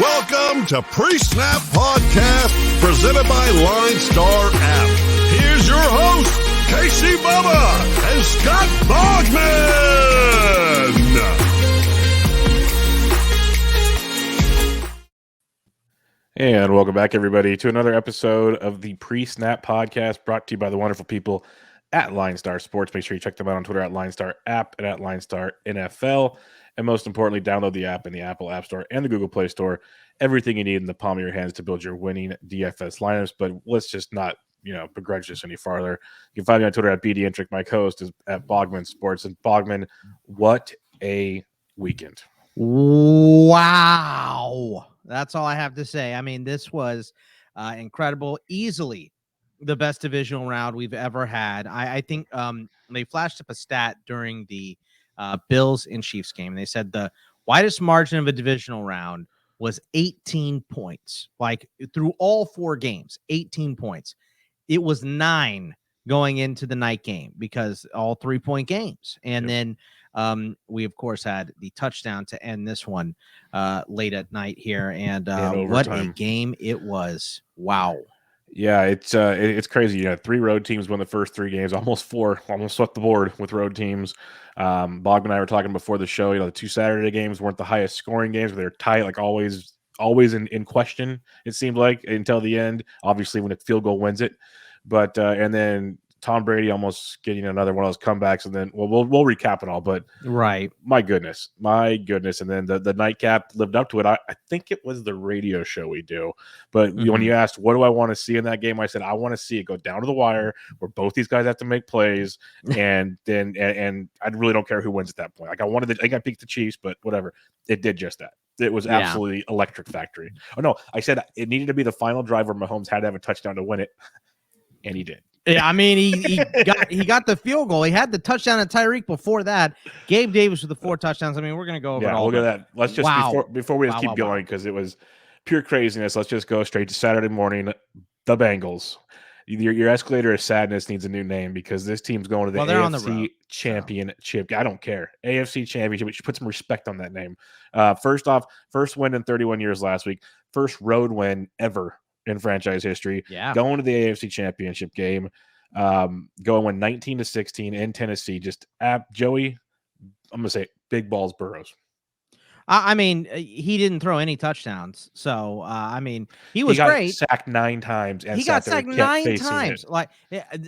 Welcome to Pre-Snap Podcast, presented by LineStar app. Here's your host, Casey Bubba and Scott Bogman. And welcome back, everybody, to another episode of the Pre-Snap Podcast, brought to you by the wonderful people at LineStar Sports. Make sure you check them out on Twitter at LineStar App and at LineStar NFL. And most importantly, download the app in the Apple App Store and the Google Play Store. Everything you need in the palm of your hands to build your winning DFS lineups. But let's just not, begrudge this any farther. You can find me on Twitter at BDentric. My co-host is at Bogman Sports. And Bogman, what a weekend. Wow. That's all I have to say. I mean, this was incredible. Easily the best divisional round we've ever had. I think they flashed up a stat during the Bills and Chiefs game. They said the widest margin of a divisional round was 18 points. Like through all four games, 18 points. It was 9 going into the night game because all 3-point games. And then we, of course, had the touchdown to end this one late at night here. And what a game it was. Wow. Yeah, it's crazy. 3 road teams won the first 3 games, almost swept the board with road teams. Bogman and I were talking before the show, the 2 Saturday games weren't the highest scoring games, but they're tight, like always in question, it seemed like, until the end, obviously when a field goal wins it. But and then Tom Brady almost getting another one of those comebacks, and then we'll recap it all. But right, my goodness, and then the nightcap lived up to it. I think it was the radio show we do, but when you asked what do I want to see in that game, I said I want to see it go down to the wire where both these guys have to make plays, and I really don't care who wins at that point. Like I think I picked the Chiefs, but whatever, it did just that. It was absolutely electric factory. Oh no, I said it needed to be the final drive where Mahomes had to have a touchdown to win it, and he did. Yeah, I mean, he got the field goal. He had the touchdown at Tyreek before that. Gabe Davis with the 4 touchdowns. I mean, we're going to go over it all. Look at that. Let's just, before we just keep going, because it was pure craziness, let's just go straight to Saturday morning. The Bengals. Your escalator of sadness needs a new name because this team's going to the AFC Championship. I don't care. AFC Championship. We should put some respect on that name. First off, first win in 31 years last week. First road win ever in franchise history. Going to the AFC Championship game, going 19-16 in Tennessee. Just Joey, I'm gonna say big balls Burrows. I mean, he didn't throw any touchdowns, so I mean, he was great. Sacked 9 times, and he got sacked 9 times. Like,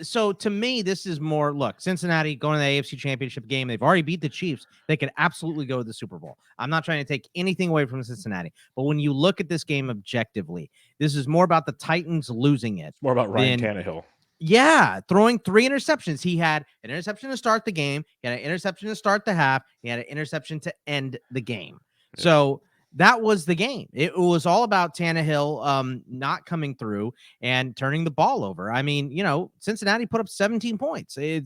so to me, this is more. Look, Cincinnati going to the AFC Championship game. They've already beat the Chiefs. They could absolutely go to the Super Bowl. I'm not trying to take anything away from Cincinnati, but when you look at this game objectively, this is more about the Titans losing it. It's more about Ryan Tannehill. Yeah, throwing 3 interceptions. He had an interception to start the game. He had an interception to start the half. He had an interception to end the game. Yeah. So that was the game. It was all about Tannehill not coming through and turning the ball over. I mean, Cincinnati put up 17 points. They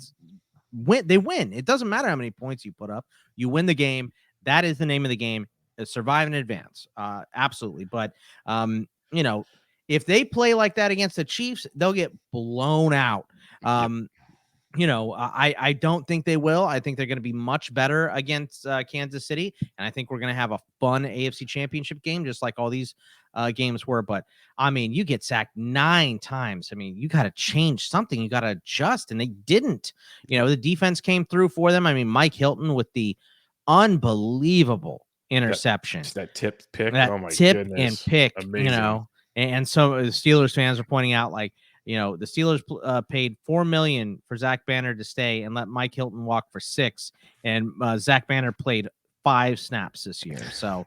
win. It doesn't matter how many points you put up. You win the game. That is the name of the game. Survive and advance. Absolutely. But, if they play like that against the Chiefs, they'll get blown out. I don't think they will. I think they're going to be much better against Kansas City, and I think we're going to have a fun AFC Championship game, just like all these games were. But, I mean, you get sacked 9 times. I mean, you got to change something. You got to adjust, and they didn't. The defense came through for them. I mean, Mike Hilton with the unbelievable interception. That tip pick. That oh, my tip goodness. And pick, Amazing. And so the Steelers fans are pointing out, like, the Steelers paid $4 million for Zach Banner to stay and let Mike Hilton walk for 6, and Zach Banner played 5 snaps this year. So,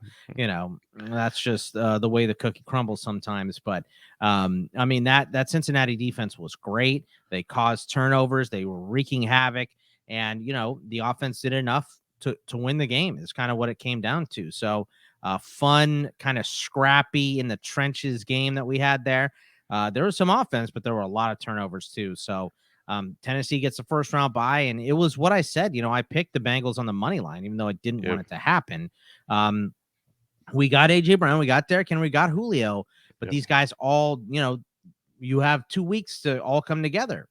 that's just the way the cookie crumbles sometimes. But I mean, that Cincinnati defense was great. They caused turnovers. They were wreaking havoc, and the offense did enough to win the game. Is kind of what it came down to. So. Fun, kind of scrappy in the trenches game that we had there. There was some offense, but there were a lot of turnovers too. So Tennessee gets the first round bye, and it was what I said. I picked the Bengals on the money line, even though I didn't want it to happen. We got A.J. Brown, we got Derrick Henry, we got Julio, but these guys all, you have 2 weeks to all come together,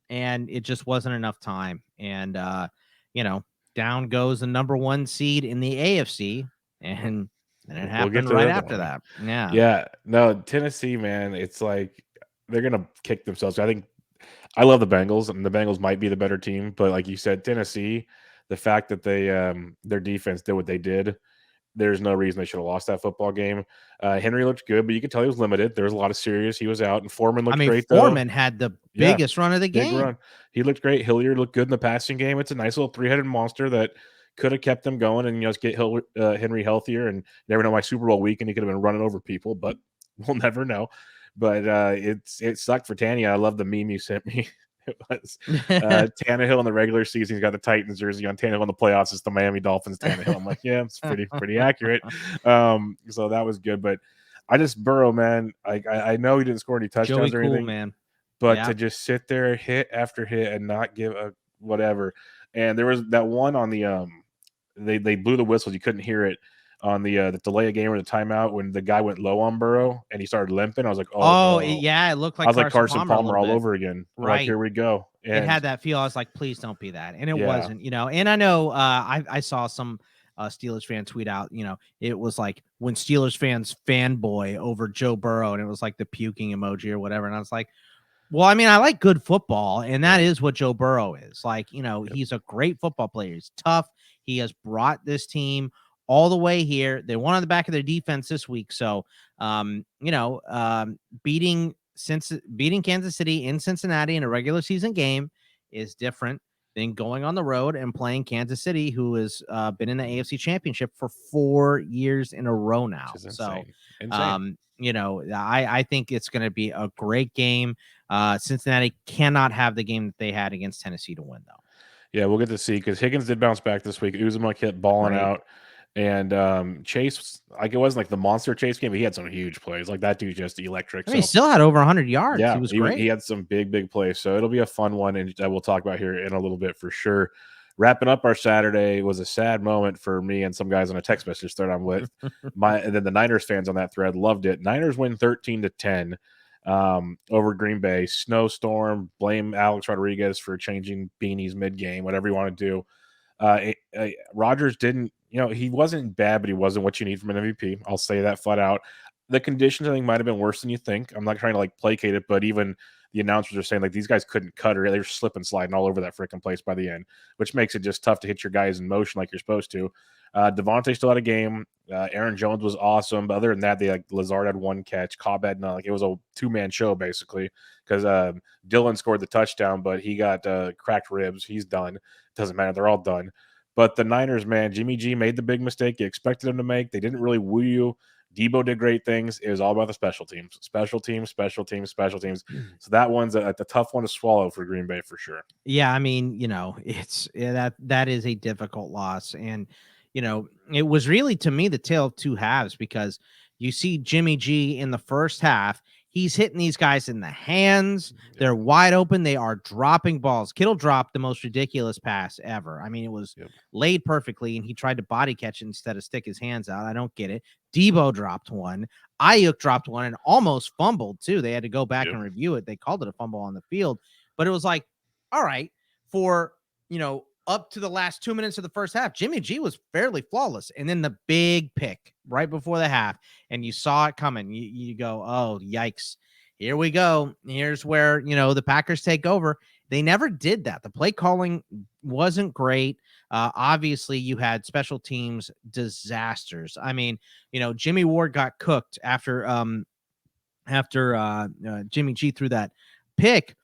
and it just wasn't enough time. And down goes the number 1 seed in the AFC. And And it happened right after that. Yeah. Yeah. No, Tennessee, man, it's like they're going to kick themselves. I think I love the Bengals, and the Bengals might be the better team. But like you said, Tennessee, the fact that they their defense did what they did, there's no reason they should have lost that football game. Henry looked good, but you could tell he was limited. There was a lot of serious. He was out, and Foreman looked great, Foreman had the biggest run of the big game. Run. He looked great. Hilliard looked good in the passing game. It's a nice little three-headed monster that could have kept them going and, get Henry healthier. And never know, my Super Bowl weekend, he could have been running over people, but we'll never know. But it sucked for Tanya. I love the meme you sent me. It was Tannehill in the regular season. He's got the Titans jersey on. Tannehill in the playoffs. It's the Miami Dolphins Tannehill. I'm like, yeah, it's pretty accurate. So that was good. But I just Burrow, man. I know he didn't score any touchdowns or anything, man. But to just sit there hit after hit and not give a whatever. And there was that one on the they blew the whistles. You couldn't hear it on the delay of game or the timeout when the guy went low on Burrow and he started limping. I was like, oh no. Yeah, it looked like I was like Carson Palmer all bit. over again. Right, like, here we go. And it had that feel. I was like, please don't be that, and it wasn't. And I know I saw some Steelers fan tweet out. It was like when Steelers fans fanboy over Joe Burrow, and it was like the puking emoji or whatever. And I was like, well, I mean, I like good football, and that is what Joe Burrow is. Like, he's a great football player. He's tough. He has brought this team all the way here. They won on the back of their defense this week. So, beating Kansas City in Cincinnati in a regular season game is different than going on the road and playing Kansas City, who has been in the AFC Championship for 4 years in a row now. So, insane. I think it's going to be a great game. Cincinnati cannot have the game that they had against Tennessee to win, though. Yeah, we'll get to see, because Higgins did bounce back this week. Uzomah kept balling out. And Chase, like, it wasn't like the monster Chase game, but he had some huge plays. Like, that dude just electric. He still had over 100 yards. Yeah, he was great. He had some big plays. So it'll be a fun one, and we'll talk about here in a little bit for sure. Wrapping up our Saturday was a sad moment for me and some guys on a text message thread I'm with. And then the Niners fans on that thread loved it. Niners win 13-10 over Green Bay. Snowstorm. Blame Alex Rodriguez for changing beanies mid-game, whatever you want to do. Rodgers didn't, he wasn't bad, but he wasn't what you need from an MVP. I'll say that flat out. The conditions, I think, might have been worse than you think. I'm not trying to placate it, but even the announcers are saying these guys couldn't cut her. They were slipping, sliding all over that freaking place by the end, which makes it just tough to hit your guys in motion like you're supposed to. Devontae still had a game. Aaron Jones was awesome. But other than that, Lazard had one catch. Cobb had none. It was a two-man show basically, because Dylan scored the touchdown, but he got cracked ribs. He's done. Doesn't matter. They're all done. But the Niners, man, Jimmy G made the big mistake you expected him to make. They didn't really woo you. Debo did great things. It was all about the special teams. So that one's a tough one to swallow for Green Bay for sure. Yeah, I mean, it's that is a difficult loss. And, it was really, to me, the tale of two halves, because you see Jimmy G in the first half. He's hitting these guys in the hands. They're wide open. They are dropping balls. Kittle dropped the most ridiculous pass ever. I mean, it was laid perfectly, and he tried to body catch it instead of stick his hands out. I don't get it. Debo dropped one. Ayuk dropped one and almost fumbled, too. They had to go back and review it. They called it a fumble on the field. But it was like, all right, for, up to the last 2 minutes of the first half, Jimmy G was fairly flawless. And then the big pick right before the half, and you saw it coming. You go, oh, yikes. Here we go. Here's where, the Packers take over. They never did that. The play calling wasn't great. Obviously, you had special teams disasters. I mean, Jimmy Ward got cooked after Jimmy G threw that pick.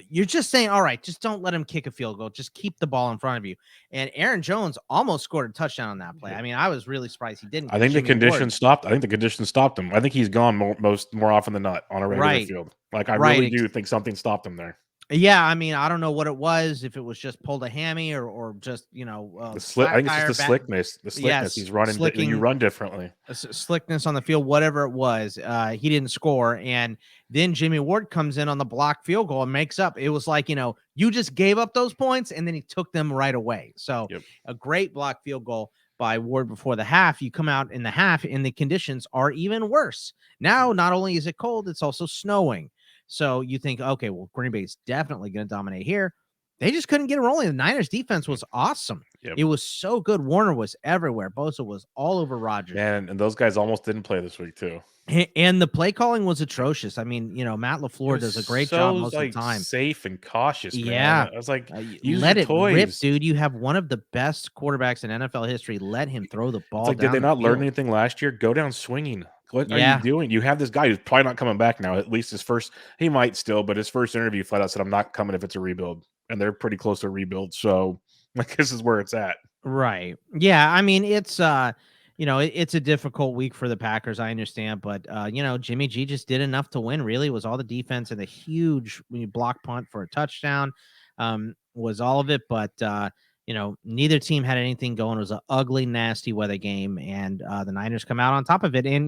You're just saying, all right, just don't let him kick a field goal. Just keep the ball in front of you. And Aaron Jones almost scored a touchdown on that play. I mean, I was really surprised he didn't. I think the conditions stopped. I think the conditions stopped him. I think he's gone more often than not on a regular field. I really do think something stopped him there. Yeah, I mean, I don't know what it was, if it was just pulled a hammy or just, the I think it's just the slickness. The slickness. He's running. You run differently. Slickness on the field, whatever it was. He didn't score. And then Jimmy Ward comes in on the blocked field goal and makes up. It was like, you just gave up those points and then he took them right away. So a great blocked field goal by Ward before the half. You come out in the half and the conditions are even worse. Now, not only is it cold, it's also snowing. So you think, okay, well, Green Bay is definitely going to dominate here. they just couldn't get it rolling. The Niners defense was awesome. Yep. It was so good. Warner was everywhere. Bosa was all over Rodgers. Man, and those guys almost didn't play this week too. And the play calling was atrocious. I mean, Matt LaFleur does a great job most of the time. Safe and cautious, man. Yeah. I was like, let it rip, dude. You have one of the best quarterbacks in NFL history. Let him throw the ball. Did they not learn anything last year? Go down swinging. What are you doing? You have this guy who's probably not coming back now. At least his first, he might still, but his first interview flat out said, "I'm not coming if it's a rebuild," and they're pretty close to a rebuild. So, this is where it's at. Right. Yeah. I mean, it's it's a difficult week for the Packers. I understand, but Jimmy G just did enough to win. Really, it was all the defense and the huge block punt for a touchdown. Was all of it, but neither team had anything going. It was an ugly, nasty weather game, and the Niners come out on top of it. And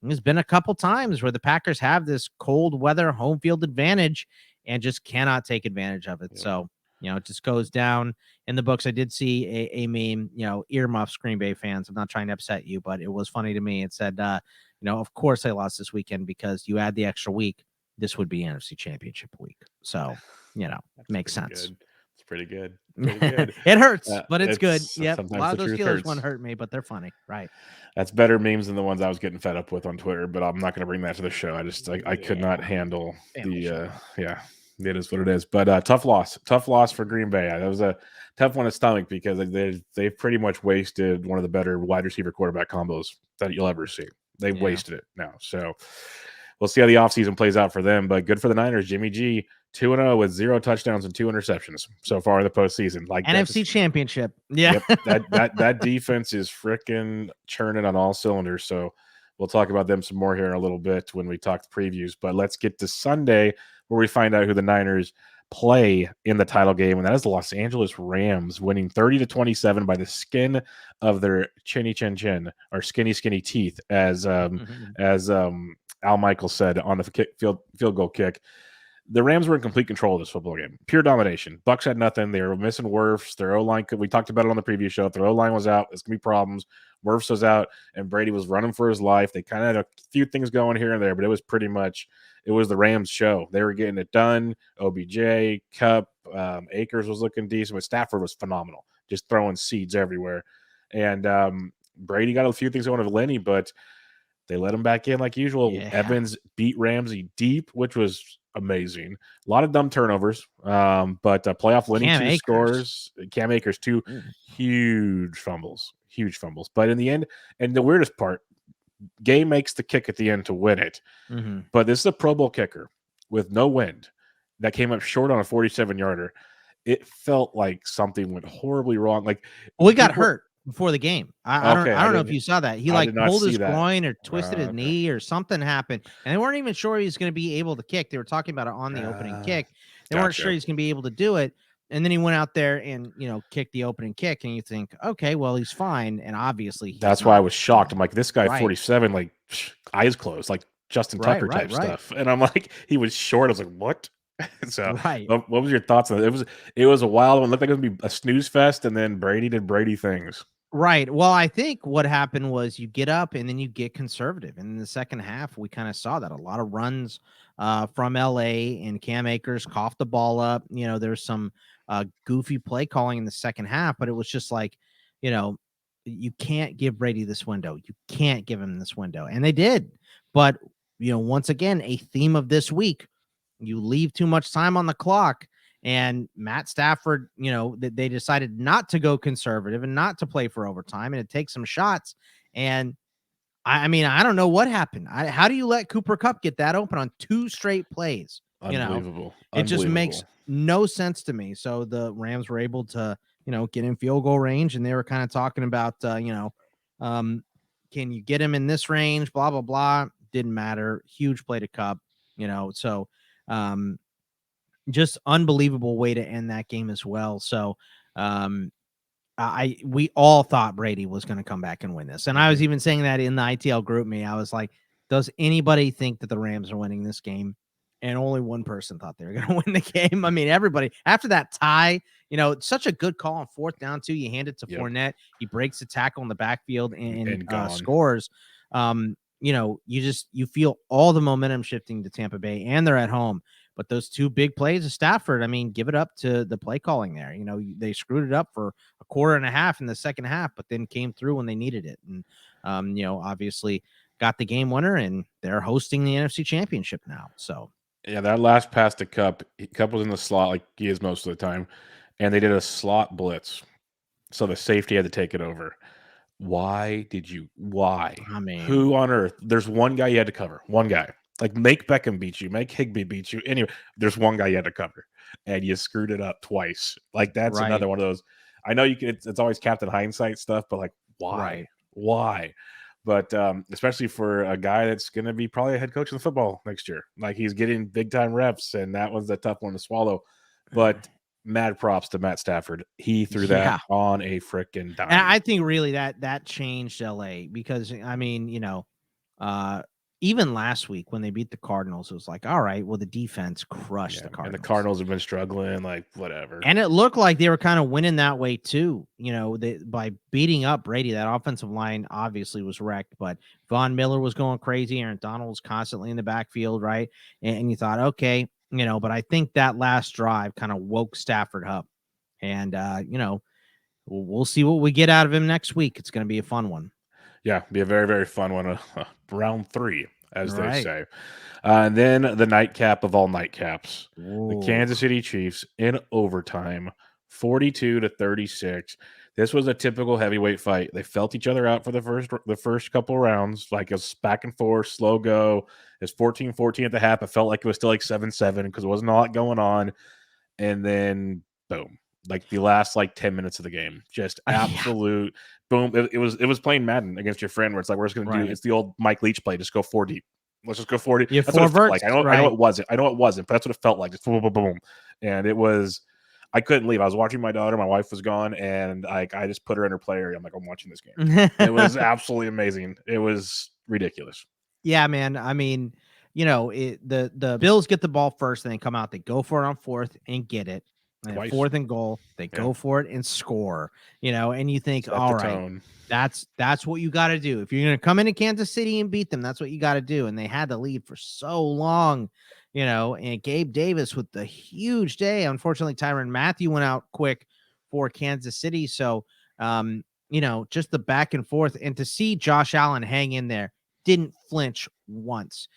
there's been a couple times where the Packers have this cold weather home field advantage and just cannot take advantage of it. Yeah. So it just goes down in the books. I did see a meme, earmuffs, Green Bay fans. I'm not trying to upset you, but it was funny to me. It said, of course they lost this weekend because you add the extra week. This would be NFC Championship week. So, makes sense. Good. It's pretty good. Pretty good. It hurts, but it's good. Yep. A lot of those Steelers one hurt me, but they're funny. Right. That's better memes than the ones I was getting fed up with on Twitter, but I'm not going to bring that to the show. I could not handle it is what it is. But tough loss for Green Bay. That was a tough one to stomach because they've pretty much wasted one of the better wide receiver quarterback combos that you'll ever see. They've wasted it now. So we'll see how the offseason plays out for them. But good for the Niners. Jimmy G, 2-0 with 0 touchdowns and 2 interceptions so far in the postseason. Like NFC Championship. Yeah. Yep, that defense is freaking churning on all cylinders. So we'll talk about them some more here in a little bit when we talk the previews. But let's get to Sunday, where we find out who the Niners play in the title game, and that is the Los Angeles Rams, winning 30-27 by the skin of their chinny chin chin, or skinny teeth, as Al Michaels said on the field goal kick. The Rams were in complete control of this football game. Pure domination. Bucs had nothing. They were missing Wirfs. Their O-line, we talked about it on the previous show. If their O-line was out, it's going to be problems. Wirfs was out, and Brady was running for his life. They kind of had a few things going here and there, but it was pretty much it was the Rams' show. They were getting it done. OBJ, Kupp, Akers was looking decent, but Stafford was phenomenal, just throwing seeds everywhere. And Brady got a few things going with Lenny, but they let him back in like usual. Yeah. Evans beat Ramsey deep, which was amazing. A lot of dumb turnovers, but playoff Lenny Cam 2 Akers. Scores. Cam Akers 2 huge fumbles. But in the end, and the weirdest part, Gay makes the kick at the end to win it. Mm-hmm. But this is a Pro Bowl kicker with no wind that came up short on a 47-yarder. It felt like something went horribly wrong. Like, we got hurt before the game. I don't know if you saw that. He pulled his groin or twisted his knee or something happened. And they weren't even sure he was going to be able to kick. They were talking about it on the opening kick. They weren't sure he's going to be able to do it. And then he went out there and, kicked the opening kick. And you think, okay, well, he's fine. And obviously that's why I was shocked. I'm like, this guy 47, like eyes closed, like Justin Tucker type stuff. And I'm like, he was short. I was like, what? So what was your thoughts on it? It was a wild one. It looked like it was going to be a snooze fest. And then Brady did Brady things. Right. Well, I think what happened was you get up and then you get conservative. And in the second half, we kind of saw that a lot of runs from LA, and Cam Akers coughed the ball up. There's some goofy play calling in the second half, but it was just like, you can't give Brady this window. You can't give him this window. And they did. But, once again, a theme of this week, you leave too much time on the clock. And Matt Stafford, they decided not to go conservative and not to play for overtime and to take some shots. And I mean, I don't know what happened. How do you let Cooper Kupp get that open on 2 straight plays? Unbelievable. It just makes no sense to me. So the Rams were able to, get in field goal range, and they were kind of talking about, can you get him in this range? Blah, blah, blah. Didn't matter. Huge play to Kupp, so just unbelievable way to end that game as well. So we all thought Brady was going to come back and win this. And I was even saying that in the ITL group me. I was like, does anybody think that the Rams are winning this game? And only one person thought they were going to win the game. I mean, everybody after that tie, it's such a good call on 4th down too. You hand it to Fournette. He breaks the tackle in the backfield and scores. You feel all the momentum shifting to Tampa Bay, and they're at home. But those 2 big plays of Stafford, I mean, give it up to the play calling there. You know, they screwed it up for a quarter and a half in the second half, but then came through when they needed it. And, you know, obviously got the game winner, and they're hosting the NFC Championship now. So, yeah, that last pass to Cup was in the slot like he is most of the time, and they did a slot blitz. So the safety had to take it over. Why? I mean, Who on earth? There's one guy you had to cover. One guy. Like, make Beckham beat you. Make Higbee beat you. Anyway, there's one guy you had to cover, and you screwed it up twice. Like, that's another one of those. I know you can. It's always Captain Hindsight stuff, but like, why? Right. Why? But especially for a guy that's going to be probably a head coach in football next year. Like, he's getting big time reps, and that was a tough one to swallow. But mad props to Matt Stafford. He threw that on a freaking dime. And I think really that changed LA, because I mean, you know, even last week when they beat the Cardinals, it was like, all right, well, the defense crushed the Cardinals. And the Cardinals have been struggling, like, whatever. And it looked like they were kind of winning that way too. You know, by beating up Brady, that offensive line obviously was wrecked, but Von Miller was going crazy. Aaron Donald was constantly in the backfield, right? And you thought, okay, you know, but I think that last drive kind of woke Stafford up. And, you know, we'll see what we get out of him next week. It's going to be a fun one. Yeah, be a very, very fun one. Round 3, as they say. And then the nightcap of all nightcaps. The Kansas City Chiefs in overtime, 42-36. This was a typical heavyweight fight. They felt each other out for the first couple rounds. Like, it was back and forth, slow go. It was 14-14 at the half. It felt like it was still like 7-7 because there wasn't a lot going on. And then, boom. Like, the last 10 minutes of the game, just absolute boom. It was playing Madden against your friend, where it's like, we're just going to do, it's the old Mike Leach play, just go 4 deep. Let's just go 4 deep. That's what it felt like. I know it wasn't, but that's what it felt like. Just boom, boom, boom. And it was, I couldn't leave. I was watching my daughter. My wife was gone, and I just put her in her play area. I'm like, I'm watching this game. It was absolutely amazing. It was ridiculous. Yeah, man. I mean, you know, the Bills get the ball first, and they come out. They go for it on 4th and get it. And 4th and goal, they go for it and score, you know, and you think, all right, that's what you got to do. If you're going to come into Kansas City and beat them, that's what you got to do. And they had the lead for so long, you know, and Gabe Davis with the huge day. Unfortunately, Tyrann Mathieu went out quick for Kansas City. So, you know, just the back and forth, and to see Josh Allen hang in there, didn't flinch once.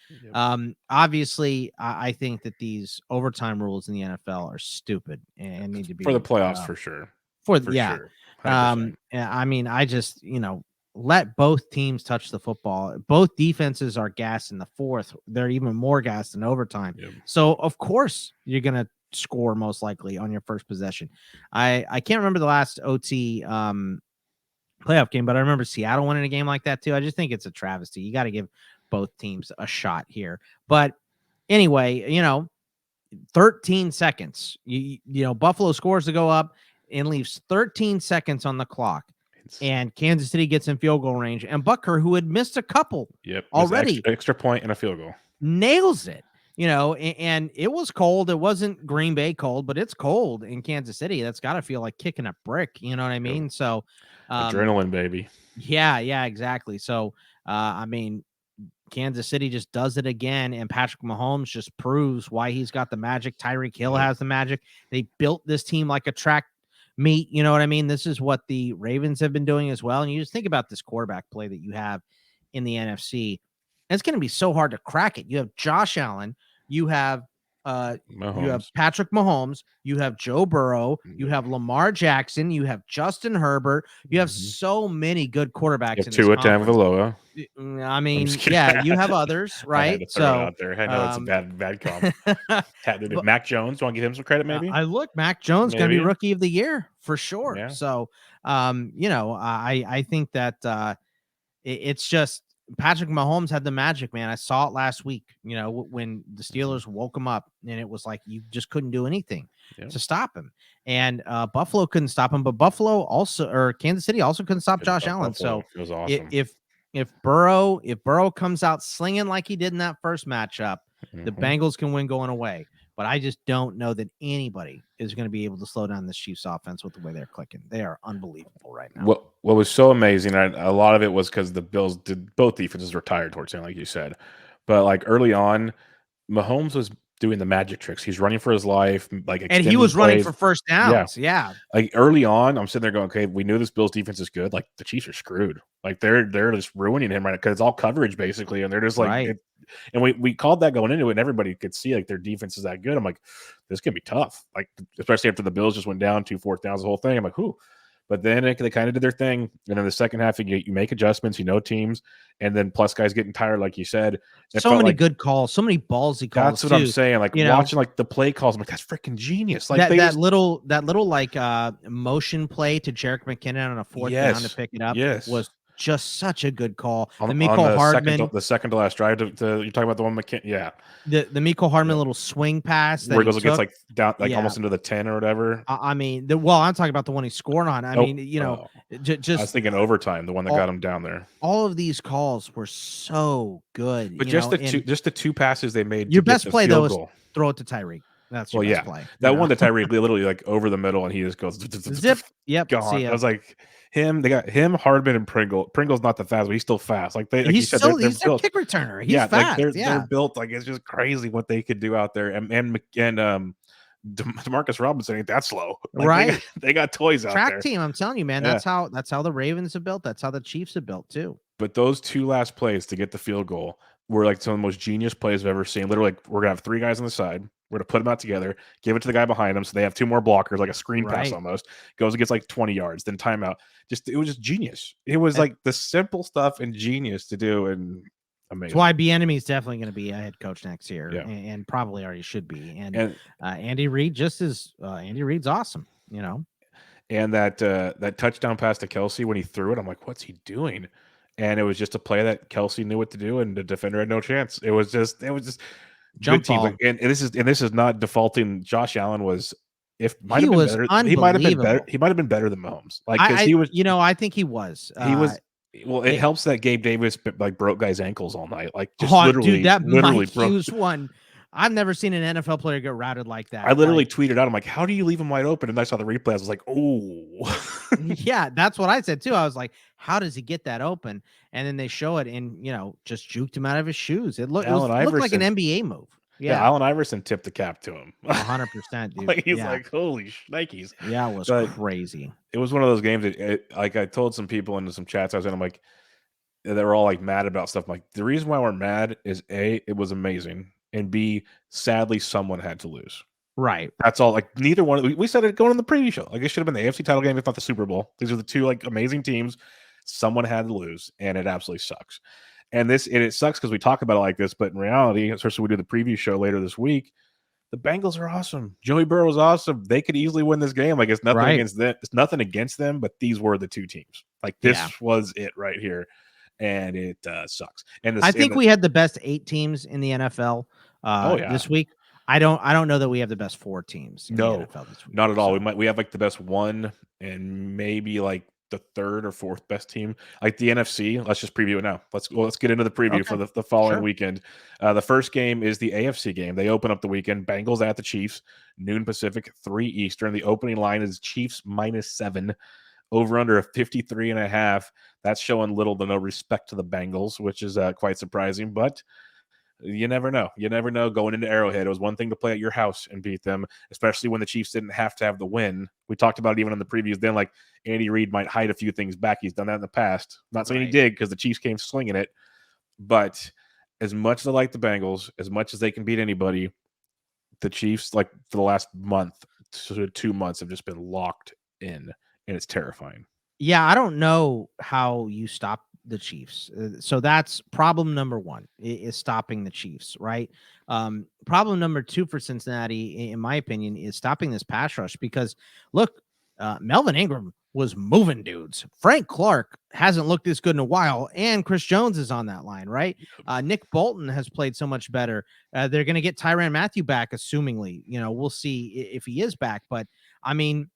Obviously, I think that these overtime rules in the NFL are stupid and need to be for the playoffs for sure. Sure. I mean, I just, you know, let both teams touch the football. Both defenses are gassed in the 4th. They're even more gassed in overtime. So of course you're gonna score most likely on your first possession. I can't remember the last OT playoff game, but I remember Seattle winning a game like that too. I just think it's a travesty. You got to give both teams a shot here. But anyway, you know, 13 seconds. You know, Buffalo scores to go up and leaves 13 seconds on the clock. And Kansas City gets in field goal range. And Butker, who had missed a couple already, extra point and a field goal, nails it. You know, and it was cold. It wasn't Green Bay cold, but it's cold in Kansas City. That's got to feel like kicking a brick. You know what I mean? So adrenaline, baby. Yeah, exactly. So, I mean, Kansas City just does it again, and Patrick Mahomes just proves why he's got the magic. Tyreek Hill has the magic. They built this team like a track meet. You know what I mean? This is what the Ravens have been doing as well. And you just think about this quarterback play that you have in the NFC. It's going to be so hard to crack it. You have Josh Allen. You have Patrick Mahomes, you have Joe Burrow, you have Lamar Jackson, you have Justin Herbert, you have so many good quarterbacks in this conference. I mean, yeah, you have others, right? So out there. I know it's a bad comp. Mac Jones, want to give him some credit maybe? Mac Jones going to be rookie of the year for sure. Yeah. So, you know, I think that it's just Patrick Mahomes had the magic, man. I saw it last week, you know, when the Steelers woke him up, and it was like you just couldn't do anything to stop him. And Buffalo couldn't stop him, but Kansas City also couldn't stop Josh Allen. So it was awesome. If Burrow comes out slinging like he did in that first matchup, the Bengals can win going away. But I just don't know that anybody is going to be able to slow down this Chiefs offense with the way they're clicking. They are unbelievable right now. What was so amazing, a lot of it was because the Bills both defenses were tired towards the end, like you said. But like early on, Mahomes was doing the magic tricks. He's running for his life, like, and he was running for first downs. Yeah. Like early on, I'm sitting there going, okay, we knew this Bills defense is good. Like the Chiefs are screwed. Like they're just ruining him right now because it's all coverage basically, and they're just like, and we called that going into it, and everybody could see like their defense is that good. I'm like, this could be tough. Like especially after the Bills just went down 2 4th downs, the whole thing. I'm like, who? But then they kind of did their thing. And then the second half, you make adjustments, teams. And then plus guys getting tired, like you said. So many good calls, so many ballsy calls. That's what I'm saying. Like watching like the play calls, I'm like, that's freaking genius. Like that little like motion play to Jerick McKinnon on a 4th down to pick it up was just such a good on Mecole Hardman. The second to last drive. You're talking about the one McKinnon. Yeah. The Mecole Hardman little swing pass where it goes against like down almost into the 10 or whatever. I mean, I'm talking about the one he scored on. I mean, just I was thinking overtime, the one that got him down there. All of these calls were so good. But just the two passes they made. Your best play though is throw it to Tyreek. That's your best play. That one to Tyreek, literally like over the middle, and he just goes zip. Yep. Gone. I was like, they got him, Hardman, and Pringle. Pringle's not the fast, but he's still fast. Like he's their kick returner. He's fast. Like they're built. Like it's just crazy what they could do out there. And Demarcus Robinson ain't that slow. Like, right? They got toys out there. Track team. I'm telling you, man. That's how the Ravens have built. That's how the Chiefs have built too. But those 2 last plays to get the field goal were like some of the most genius plays I've ever seen. Literally, like, we're gonna have 3 guys on the side. We're going to put them out together, give it to the guy behind them, so they have 2 more blockers, like a screen pass almost. Goes and gets like 20 yards, then timeout. It was just genius. It was like the simple stuff and genius to do, and amazing. That's why Bieniemy is definitely going to be a head coach next year, and probably already should be. And Andy Reid Andy Reid's awesome, And that touchdown pass to Kelsey when he threw it, I'm like, what's he doing? And it was just a play that Kelsey knew what to do, and the defender had no chance. It was just. Jump ball. And this is not defaulting. Josh Allen he might have been better than Mahomes. Like he was, I think he was. He was. Well, it helps that Gabe Davis like broke guys' ankles all night. Like just literally broke. Hughes one. I've never seen an NFL player get routed like that. I literally tweeted out, I'm like, how do you leave him wide open? And I saw the replay. I was like, oh. Yeah, that's what I said too. I was like, how does he get that open? And then they show it and, just juked him out of his shoes. It looked like an NBA move. Yeah, Allen Iverson tipped the cap to him. 100%, dude. Like, he's like, holy shnikes. Yeah, it was crazy. It was one of those games that, like, I told some people in some chats I was in, I'm like, they were all like mad about stuff. I'm like, the reason why we're mad is A, it was amazing, and B, sadly, someone had to lose. Right. That's all. Like, neither one. We said it going on the preview show. Like, it should have been the AFC title game, if not the Super Bowl. These are the 2 like amazing teams. Someone had to lose, and it absolutely sucks. And it sucks because we talk about it like this, but in reality, especially when we do the preview show later this week, the Bengals are awesome. Joey Burrow is awesome. They could easily win this game. Like, it's nothing against them. It's nothing against them, but these were the 2 teams. Like, this was it right here, and it sucks. And I think we had the best 8 teams in the NFL this week. I don't know that we have the best 4 teams in the NFL this week. Not at all. We have like the best 1 and maybe like the 3rd or 4th best team. Like the NFC, let's just preview it now. Let's get into the preview for the following weekend. The first game is the AFC game. They open up the weekend. Bengals at the Chiefs, noon Pacific, 3 Eastern. The opening line is Chiefs -7. Over under a 53.5. That's showing little to no respect to the Bengals, which is quite surprising, but you never know. You never know going into Arrowhead. It was one thing to play at your house and beat them, especially when the Chiefs didn't have to have the win. We talked about it even in the previews then, like Andy Reid might hide a few things back. He's done that in the past. Not saying he did because the Chiefs came slinging it, but as much as I like the Bengals, as much as they can beat anybody, the Chiefs, like for the last month to 2 months, have just been locked in, and it's terrifying. Yeah, I don't know how you stop the Chiefs. So that's problem number 1 is stopping the Chiefs, right? Problem number 2 for Cincinnati, in my opinion, is stopping this pass rush because look, Melvin Ingram was moving dudes. Frank Clark hasn't looked this good in a while, and Chris Jones is on that line, right? Nick Bolton has played so much better. They're going to get Tyrann Mathieu back, assumingly. We'll see if he is back, but I mean,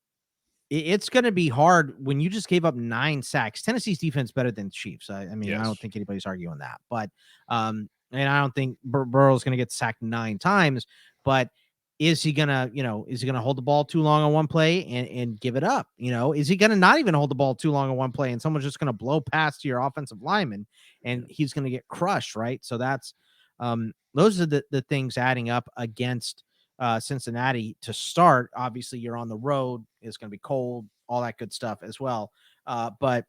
it's going to be hard when you just gave up 9 sacks. Tennessee's defense better than Chiefs. I mean, I don't think anybody's arguing that. But and I don't think Burrow's going to get sacked 9 times. But is he going to hold the ball too long on one play and give it up? Is he going to not even hold the ball too long on one play and someone's just going to blow past to your offensive lineman and he's going to get crushed, right? So that's those are the things adding up against Cincinnati to start. Obviously, you're on the road. It's going to be cold, all that good stuff as well. But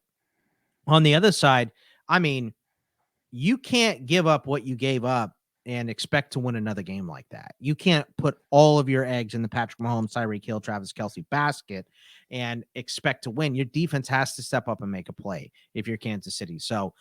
on the other side, I mean, you can't give up what you gave up and expect to win another game like that. You can't put all of your eggs in the Patrick Mahomes, Tyreek Hill, Travis Kelce basket and expect to win. Your defense has to step up and make a play if you're Kansas City. So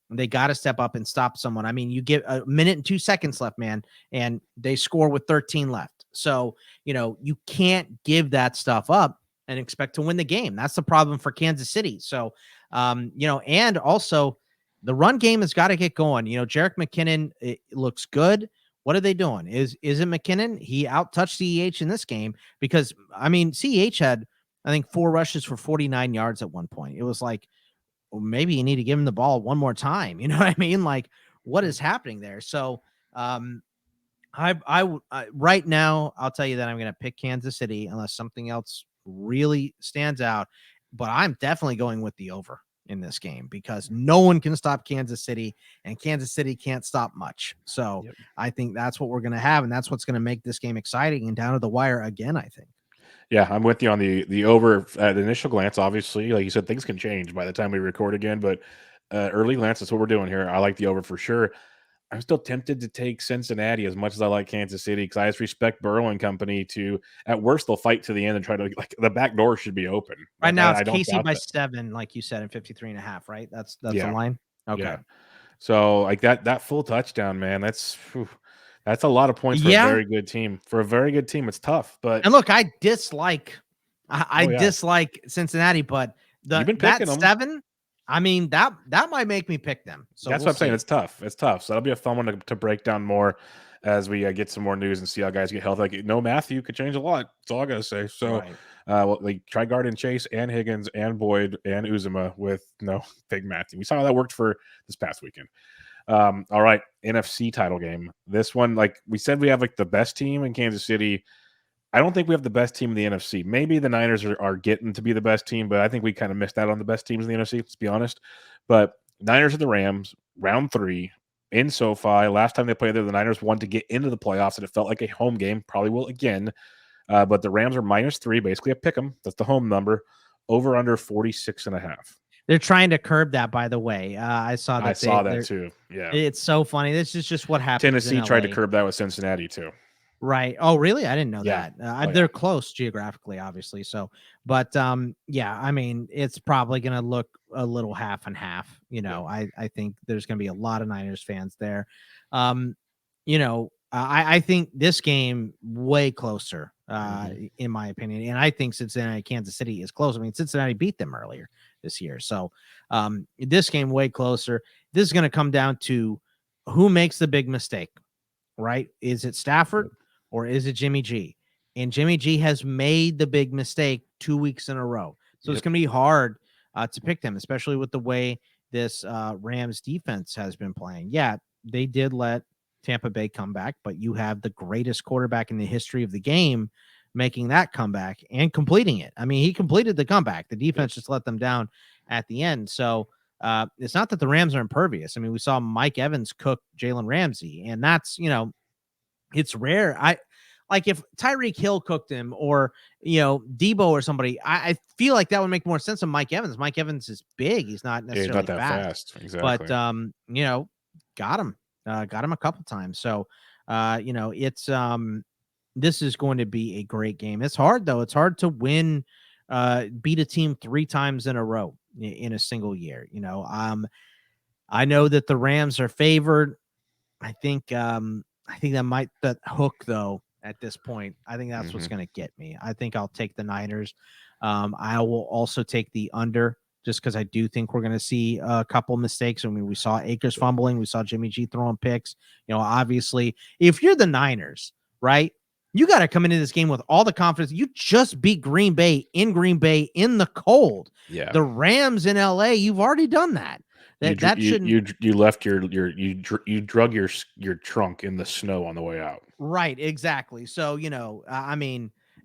they got to step up and stop someone. I mean, you get a minute and 2 seconds left, man, and they score with 13 left. So, you can't give that stuff up and expect to win the game. That's the problem for Kansas City. So, and also, the run game has got to get going. Jerick McKinnon, it looks good. What are they doing? Is it McKinnon? He out-touched CEH in this game because, CEH had, I think, 4 rushes for 49 yards at one point. It was like, well, maybe you need to give him the ball one more time. You know what I mean? Like, what is happening there? So, right now, I'll tell you that I'm going to pick Kansas City unless something else really stands out. But I'm definitely going with the over in this game because no one can stop Kansas City and Kansas City can't stop much. So I think that's what we're going to have. And that's what's going to make this game exciting and down to the wire again, I think. Yeah, I'm with you on the over at initial glance. Obviously, like you said, things can change by the time we record again, but early glance, that's what we're doing here. I like the over for sure. I'm still tempted to take Cincinnati as much as I like Kansas City because I just respect Burrow and company to, at worst, they'll fight to the end and try to, like, the back door should be open. Right now, it's KC by 7, like you said, in 53.5, right? That's the line? Okay. Yeah. So, like, that full touchdown, man, that's a lot of points for a very good team. For a very good team, it's tough. But and look, I dislike Cincinnati, but you've been picking them. 7, that might make me pick them. So that's what I'm saying. It's tough. It's tough. So that'll be a fun one to break down more as we get some more news and see how guys get healthy. Like, no Matthew could change a lot. That's all I gotta say. So, try guarding Chase and Higgins and Boyd and Uzuma with no big Matthew. We saw how that worked for this past weekend. All right, NFC title game. This one, like we said, we have like the best team in Kansas City. I don't think we have the best team in the NFC. Maybe the Niners are getting to be the best team, but I think we kind of missed out on the best teams in the NFC, let's be honest. But Niners are the Rams, round 3 in SoFi. Last time they played there, the Niners won to get into the playoffs, and it felt like a home game. Probably will again. But the Rams are -3, basically a pick 'em. That's the home number. Over under 46.5. They're trying to curb that, by the way. I saw that too. Yeah. It's so funny. This is just what happens. Tennessee tried to curb that with Cincinnati too. Right. Oh, really? I didn't know that. They're close geographically, obviously. So, but it's probably going to look a little half and half. I think there's going to be a lot of Niners fans there. I think this game way closer, in my opinion. And I think Cincinnati, Kansas City is close. Cincinnati beat them earlier this year. So this game way closer. This is going to come down to who makes the big mistake, right? Is it Stafford? Or is it Jimmy G? And Jimmy G has made the big mistake 2 weeks in a row. So it's going to be hard to pick them, especially with the way this Rams defense has been playing. Yeah, they did let Tampa Bay come back, but you have the greatest quarterback in the history of the game making that comeback and completing it. He completed the comeback. The defense just let them down at the end. So it's not that the Rams are impervious. We saw Mike Evans cook Jalen Ramsey, and that's, it's rare. If Tyreek Hill cooked him or, Debo or somebody, I feel like that would make more sense than Mike Evans. Mike Evans is big. He's not necessarily not that fast. Exactly. But, got him a couple times. So, it's, this is going to be a great game. It's hard though. It's hard to win, beat a team 3 times in a row in a single year. I know that the Rams are favored. I think that might that hook though at this point. I think that's what's going to get me. I think I'll take the Niners. I will also take the under just because I do think we're going to see a couple mistakes. We saw Akers fumbling. We saw Jimmy G throwing picks. Obviously, if you're the Niners, right, you got to come into this game with all the confidence. You just beat Green Bay in the cold. Yeah. The Rams in LA, you've already done that. You left you drug your trunk in the snow on the way out. Right, exactly. So,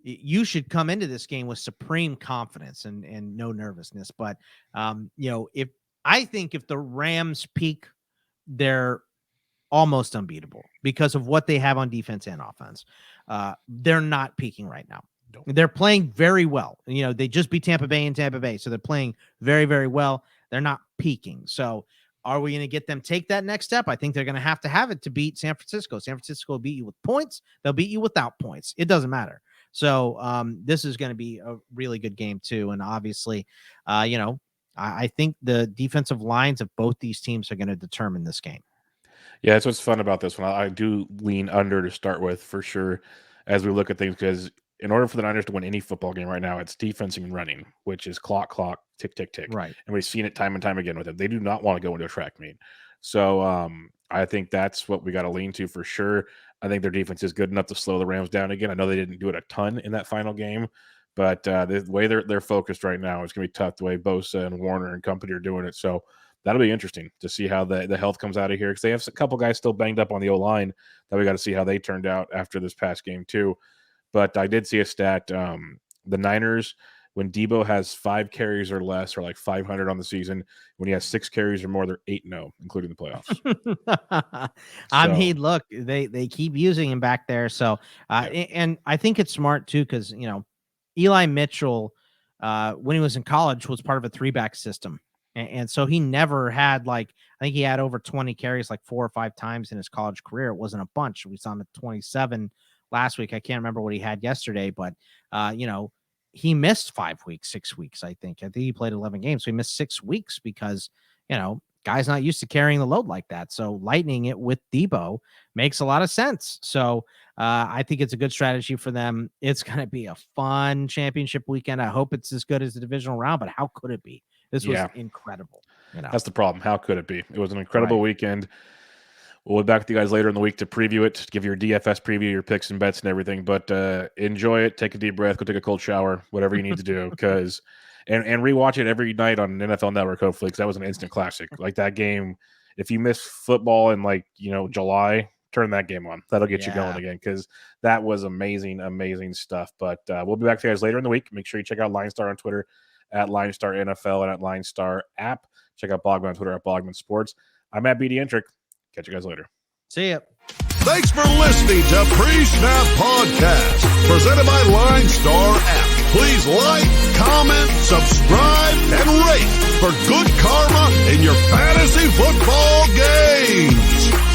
you should come into this game with supreme confidence and no nervousness. But if the Rams peak their almost unbeatable because of what they have on defense and offense. They're not peaking right now. They're playing very well. They just beat Tampa Bay in Tampa Bay, so they're playing very, very well. They're not peaking. So are we going to get them take that next step? I think they're going to have it to beat San Francisco. San Francisco will beat you with points. They'll beat you without points. It doesn't matter. So this is going to be a really good game too. And obviously, I think the defensive lines of both these teams are going to determine this game. Yeah, that's what's fun about this one. I do lean under to start with for sure as we look at things, because in order for the Niners to win any football game right now, it's defense and running, which is clock, tick, tick, tick. Right. And we've seen it time and time again with them. They do not want to go into a track meet. So I think that's what we got to lean to for sure. I think their defense is good enough to slow the Rams down again. I know they didn't do it a ton in that final game, but the way they're focused right now, it's going to be tough the way Bosa and Warner and company are doing it. So that'll be interesting to see how the health comes out of here, because they have a couple guys still banged up on the O-line that we got to see how they turned out after this past game too. But I did see a stat. The Niners, when Debo has 5 carries or less, or like 500 on the season, when he has 6 carries or more, they're 8-0, including the playoffs. I mean, look, they keep using him back there. So, and I think it's smart too, because, Eli Mitchell, when he was in college, was part of a 3-back system. And so he never had I think he had over 20 carries 4 or 5 times in his college career. It wasn't a bunch. We saw him at 27 last week. I can't remember what he had yesterday, but he missed 5 weeks, 6 weeks. I think he played 11 games. So he missed 6 weeks because, guy's not used to carrying the load like that. So lightening it with Debo makes a lot of sense. So I think it's a good strategy for them. It's going to be a fun championship weekend. I hope it's as good as the divisional round, but how could it be? This was incredible. That's the problem. How could it be? It was an incredible weekend. We'll be back with you guys later in the week to preview it, give your DFS preview, your picks and bets and everything. But enjoy it. Take a deep breath. Go take a cold shower. Whatever you need to do. Because and rewatch it every night on NFL Network, hopefully, because that was an instant classic. Like that game, if you miss football in July, turn that game on. That'll get you going again, because that was amazing, amazing stuff. But we'll be back to you guys later in the week. Make sure you check out LineStar on Twitter at LineStar NFL and at LineStar app. Check out Bogman on Twitter at Bogman Sports. I'm Matt Beatty-Entrick. Catch you guys later. See ya. Thanks for listening to Pre-Snap Podcast, presented by LineStar app. Please like, comment, subscribe, and rate for good karma in your fantasy football games.